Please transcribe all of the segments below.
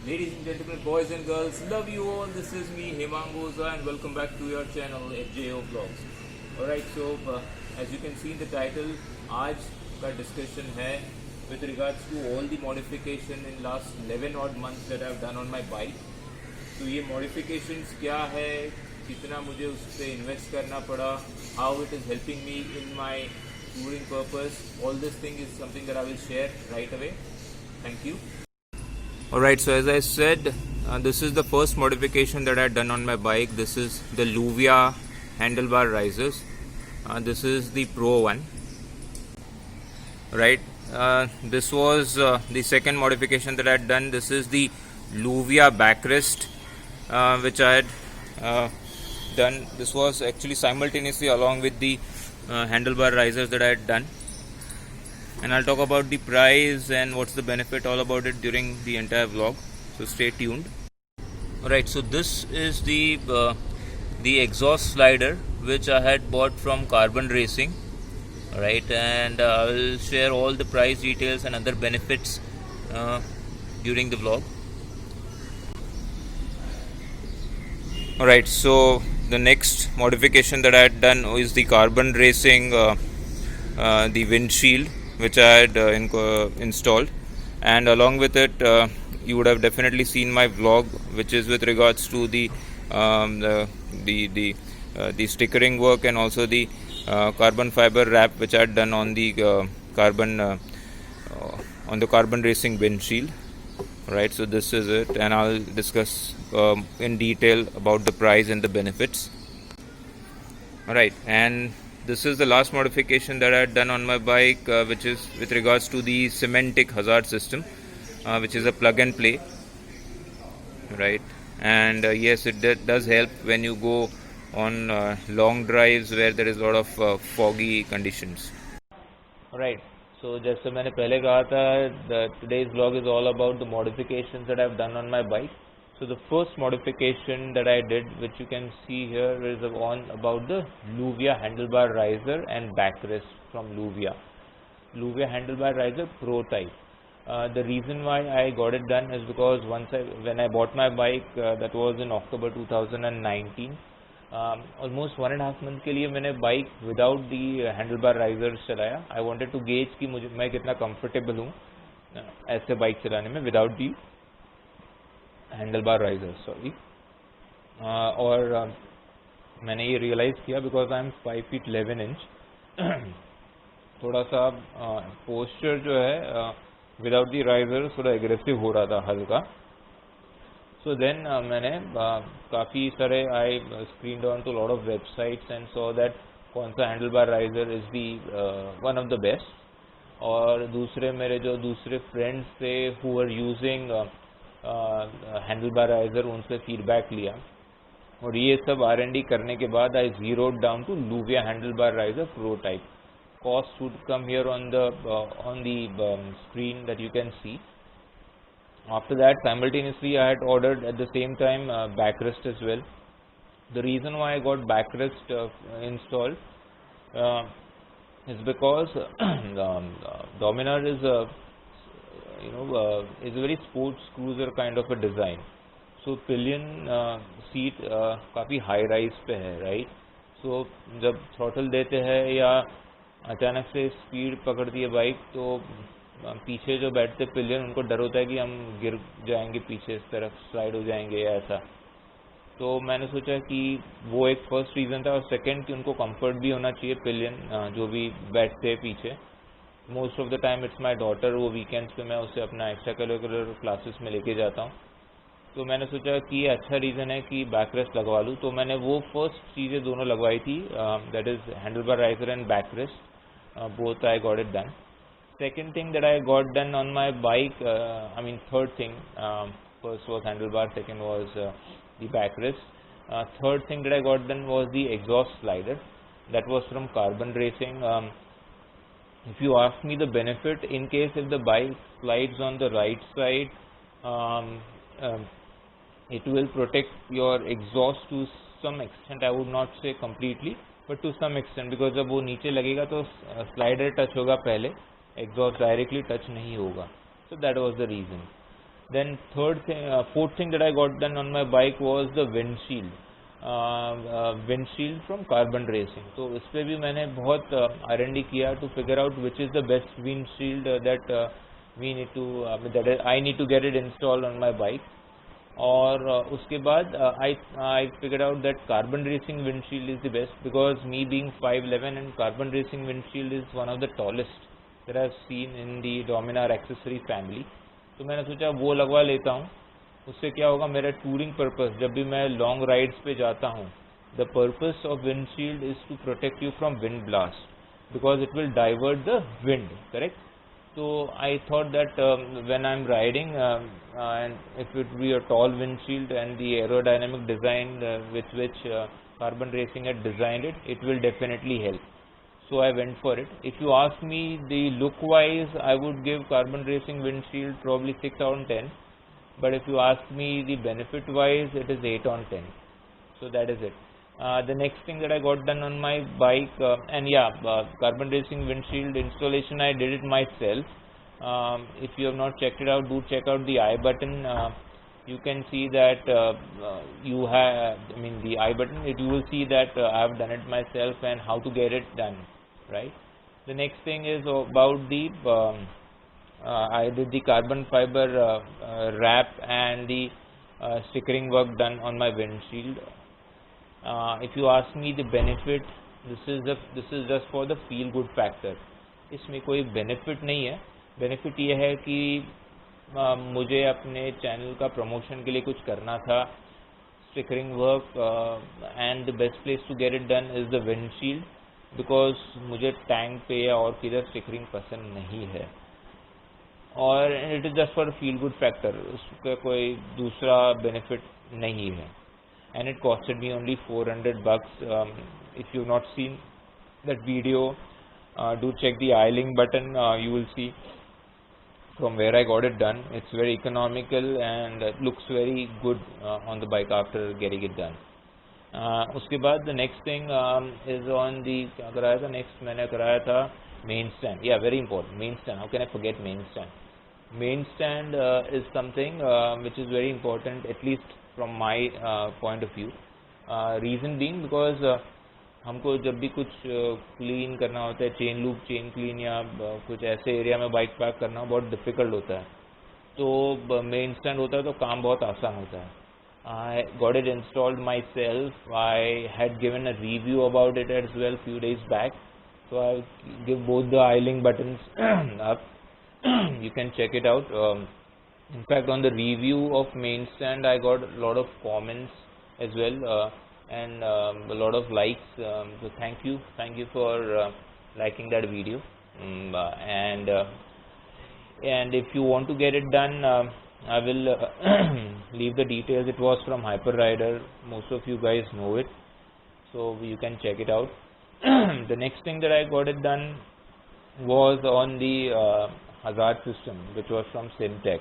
Ladies and gentlemen, boys and girls, love you all. This is me, Himangu Oza, and welcome back to your channel, FJO Vlogs. Alright, so as you can see in the title, आज का discussion है with regards to all the modification in last 11 odd months that I've done on my bike. तो ये modifications क्या है, कितना मुझे उस पर invest करना पड़ा, how it is helping me in my touring purpose. All this thing is something that I will share right away. Thank you. Alright, so as I said, this is the first modification that I had done on my bike. This is the Luvia handlebar risers. This is the Pro one. Right, this was the second modification that I had done. This is the Luvia backrest, which I had done. This was actually simultaneously along with the handlebar risers that I had done. And I'll talk about the price and what's the benefit, all about it during the entire vlog, so stay tuned. Alright, so this is the exhaust slider which I had bought from Carbon Racing. Alright, and I'll share all the price details and other benefits during the vlog. Alright, so the next modification that I had done is the Carbon Racing the windshield, which I had installed, and along with it you would have definitely seen my vlog, which is with regards to the stickering work and also the carbon fiber wrap which I had done on the Carbon Racing windshield. Right, so this is it, and I'll discuss in detail about the price and the benefits. Alright, and this is the last modification that I had done on my bike, which is with regards to the Cementic hazard system, which is a plug and play. Right, and yes, it does help when you go on long drives where there is a lot of foggy conditions. Right, so जैसे मैंने पहले कहा था, today's vlog is all about the modifications that I've done on my bike. So the first modification that I did, which you can see here, is about the Luvia handlebar riser and backrest from Luvia handlebar riser Pro type. The reason why I got it done is because when I bought my bike, that was in October 2019. Almost 1.5 months के लिए मैंने bike without the handlebar risers चलाया. I wanted to gauge कि मैं कितना comfortable हूँ ऐसे bike चलाने में without the handlebar risers. Sorry, और मैंने ये रियलाइज़ किया because I am 5 feet 11 inch. थोड़ा सा पोस्चर जो है विदाउट दी राइजर्स थोड़ा एग्रेसिव हो रहा था हल्का. So then मैंने काफ़ी सारे I screen on to lot of websites and so that कौन सा handlebar riser is the one of the best. और मेरे जो दूसरे फ्रेंड्स थे who were using handlebar riser, उनसे फीडबैक लिया और ये सब R&D करने के बाद I zeroed down to Luvia handlebar riser Pro type. Cost would come here on the screen that you can see. After that, simultaneously I had ordered at the same time backrest as well. The reason why I got backrest installed is because Dominar is is a very sports cruiser kind of a design. So pillion seat काफ़ी high rise पे है, right? So जब throttle देते हैं या अचानक से speed पकड़ती है बाइक, तो पीछे जो बैठते पिलियन उनको डर होता है कि हम गिर जाएंगे, पीछे इस तरफ स्लाइड हो जाएंगे या ऐसा. तो मैंने सोचा कि वो एक फर्स्ट रीज़न था, और सेकंड कि उनको कंफर्ट भी होना चाहिए पिलियन जो भी बैठते हैं पीछे. Most of the time it's my daughter, वो वीकेंड्स पे मैं उसे अपना एक्स्ट्रा करिकुलर क्लासेस में लेके जाता हूँ. तो मैंने सोचा कि ये अच्छा रीज़न है कि बैकरेस्ट लगवा लूँ. तो मैंने वो फर्स्ट चीज़ें दोनों लगवाई थी, that is handlebar riser and backrest. Both I got it done. Second thing that I got done on my bike, third thing, first was handlebar, second was the backrest. Third thing that I got done was the exhaust slider. That was from Carbon Racing. If you ask me the benefit, in case if the bike slides on the right side, it will protect your exhaust to some extent. I would not say completely, but to some extent, because जब वो नीचे लगेगा तो slider touch होगा पहले, exhaust directly touch नहीं होगा. So that was the reason. Then fourth thing that I got done on my bike was the windshield. Windshield from Carbon Racing. तो इस पे भी मैंने बहुत R&D किया to figure out which is the best windshield that I need to get it installed on my bike. और उसके बाद I figured out that Carbon Racing windshield is the best, because me being 5'11", and Carbon Racing windshield is one of the tallest that I've seen in the Dominar accessory family. तो मैंने सोचा वो लगवा लेता हूँ. उससे क्या होगा, मेरा टूरिंग पर्पस, जब भी मैं लॉन्ग राइड्स पे जाता हूँ, the purpose of windshield is to protect you from wind blast, because it will divert the wind, correct. So I thought that when I'm riding, and if it be a tall windshield and the aerodynamic design with which Carbon Racing had designed it, it will definitely help. So I went for it. If you ask me the look wise, I would give Carbon Racing windshield probably 6 out of 10. But if you ask me the benefit wise, it is 8 on 10. So that is it. The next thing that I got done on my bike, Carbon Racing windshield installation, I did it myself. If you have not checked it out, do check out the I button. You can see that the I button, you will see that I have done it myself and how to get it done, right? The next thing is about the I did the carbon fiber wrap and the stickering work done on my windshield. If you ask me the benefit, this is just for the feel good factor. इसमें कोई benefit नहीं है. Benefit ये है कि मुझे अपने channel का प्रमोशन के लिए कुछ करना था. Stickering work and the best place to get it done is the windshield, because मुझे टैंक पे या और किधर स्टिकरिंग पसंद नहीं है. और it is just for feel good factor, उसका कोई दूसरा बेनिफिट नहीं है. And it costed me only $400. If you not seen that video, do check the I link button. You will see from where I got it done. It's very economical and it looks very good on the bike after getting it done. उसके बाद the next thing is on the, क्या कराया था next, मैंने कराया था main stand. Yeah, very important, main stand. How can I forget main stand? Main stand is something which is very important, at least from my point of view. Reason being because हमको जब भी कुछ clean करना होता है, chain loop, chain clean, या कुछ ऐसे एरिया में बाइक पार्क करना बहुत डिफ़िकल्ट होता है. तो मेन स्टैंड होता है तो काम बहुत आसान होता है. I got it installed myself. I had given a review about it as well few days back. So I'll give both the I-link buttons up. You can check it out. In fact, on the review of main stand, I got a lot of comments as well. And a lot of likes, so thank you for liking that video. And if you want to get it done, I will leave the details. It was from Hyper Rider. Most of you guys know it, so you can check it out. The next thing that I got it done was on the hazard system, which was from Simtech.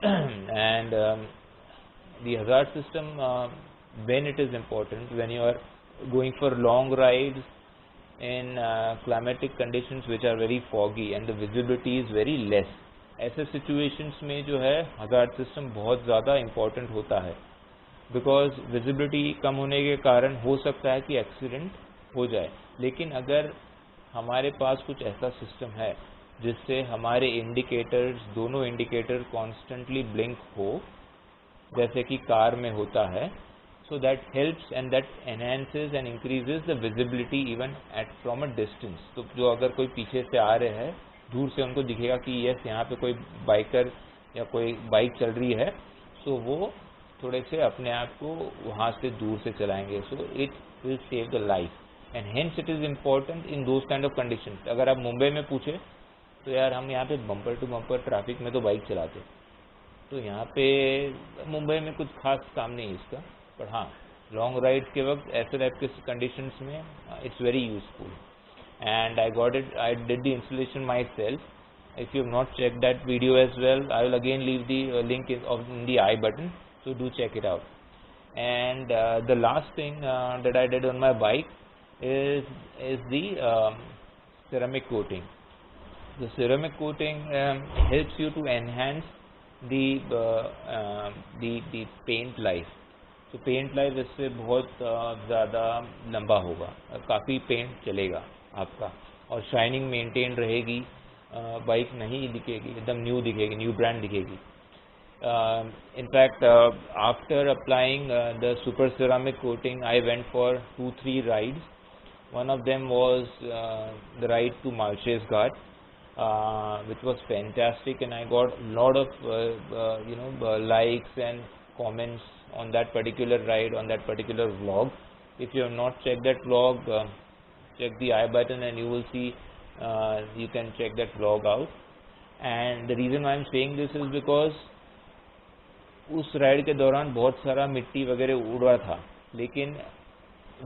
And the hazard system, when it is important, when you are going for long rides in climatic conditions which are very foggy and the visibility is very less, ऐसे situations में जो है hazard system बहुत ज़्यादा important होता है. because visibility कम होने के कारण हो सकता है कि accident हो जाए. लेकिन अगर हमारे पास कुछ ऐसा सिस्टम है जिससे हमारे इंडिकेटर्स, दोनों इंडिकेटर कॉन्स्टेंटली ब्लिंक हो, जैसे कि कार में होता है, so that helps and that enhances and increases the visibility even at from a distance. तो जो अगर कोई पीछे से आ रहे हैं, दूर से उनको दिखेगा कि यस यहाँ पे कोई बाइकर या कोई बाइक चल रही है, so वो थोड़े से अपने आप को वहाँ से दूर से चलाएंगे. so it will save the life and hence it is important in those kind of conditions. अगर आप मुंबई में पूछे तो यार हम यहाँ पे बम्पर टू बम्पर ट्रैफिक में तो बाइक चलाते, तो यहाँ पे मुंबई में कुछ खास काम नहीं है इसका. पर हाँ, लॉन्ग राइड्स के वक्त ऐसे टाइप के कंडीशंस में it's very useful. And I did the installation myself. If you have not check that video as well, I will again leave the link in the I button, so do check it out. And the last thing that I did on my bike is the ceramic coating. The ceramic coating helps you to enhance the paint life. तो paint life इससे बहुत ज़्यादा लंबा होगा, काफ़ी paint चलेगा आपका, और शाइनिंग मेंटेन रहेगी, बाइक नहीं दिखेगी, एकदम न्यू दिखेगी, न्यू ब्रांड दिखेगी। In fact, after applying the super ceramic coating, I went for 2-3 rides. One of them was the ride to Malches Ghat, which was fantastic, and I got a lot of likes and comments on that particular ride, on that particular vlog. If you have not checked that vlog, check the I button and you will see, you can check that vlog out. And the reason why I'm saying this is because उस ride के दौरान बहुत सारा मिट्टी वगैरह उड़ रहा था, लेकिन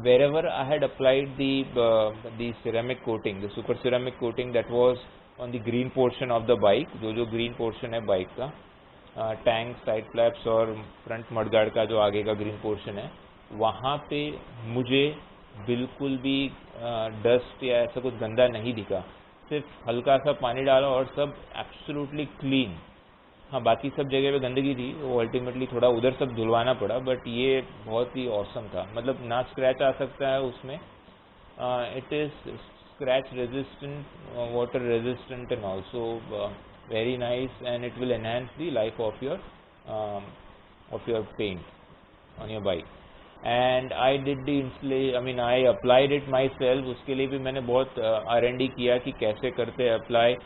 wherever I had applied the ceramic coating, the super ceramic coating that was on the green portion of the bike, जो green portion है बाइक का, टैंक, साइड फ्लैप्स और फ्रंट मडगार्ड का जो आगे का ग्रीन पोर्शन है, वहाँ पे मुझे बिल्कुल भी डस्ट या ऐसा कुछ गंदा नहीं दिखा। सिर्फ हल्का सा पानी डाला और सब एब्सोल्युटली क्लीन। हाँ, बाकी सब जगह पे गंदगी थी, वो अल्टीमेटली थोड़ा उधर सब धुलवाना पड़ा, बट ये बहुत ही ऑसम था। मतलब ना स्क्रैच आ सकता है उसमें, it is scratch resistant, water resistant and also very nice, and it will enhance the life of your paint on your bike. And I did the installation, I mean I applied it myself. उसके लिए भी मैंने बहुत R&D किया कि कैसे करते हैं अप्लाई,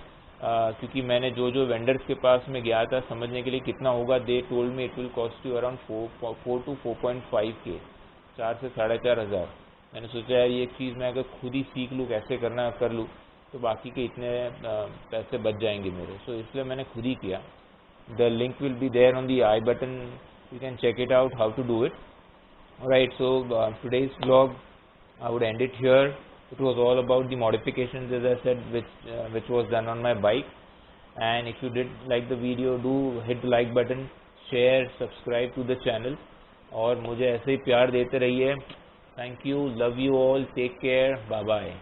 क्योंकि मैंने जो वेंडर्स के पास में गया था समझने के लिए कितना होगा, they told me it will cost you around 4 to 4.5K, 4 से 4,500। मैंने सोचा यार ये चीज़ मैं अगर खुद ही सीख लूँ, कैसे करना कर लूँ, तो बाकी के इतने पैसे बच जाएंगे मेरे। सो इसलिए मैंने खुद ही किया। The link will be there on the I button, you can check it out how to do it. Right, so today's vlog I would end it here. It was all about the modifications, as I said, which was done on my bike. And if you did like the video, do hit the like button, share, subscribe to the channel, और मुझे ऐसे ही प्यार देते रहिए। Thank you, love you all, take care, bye bye.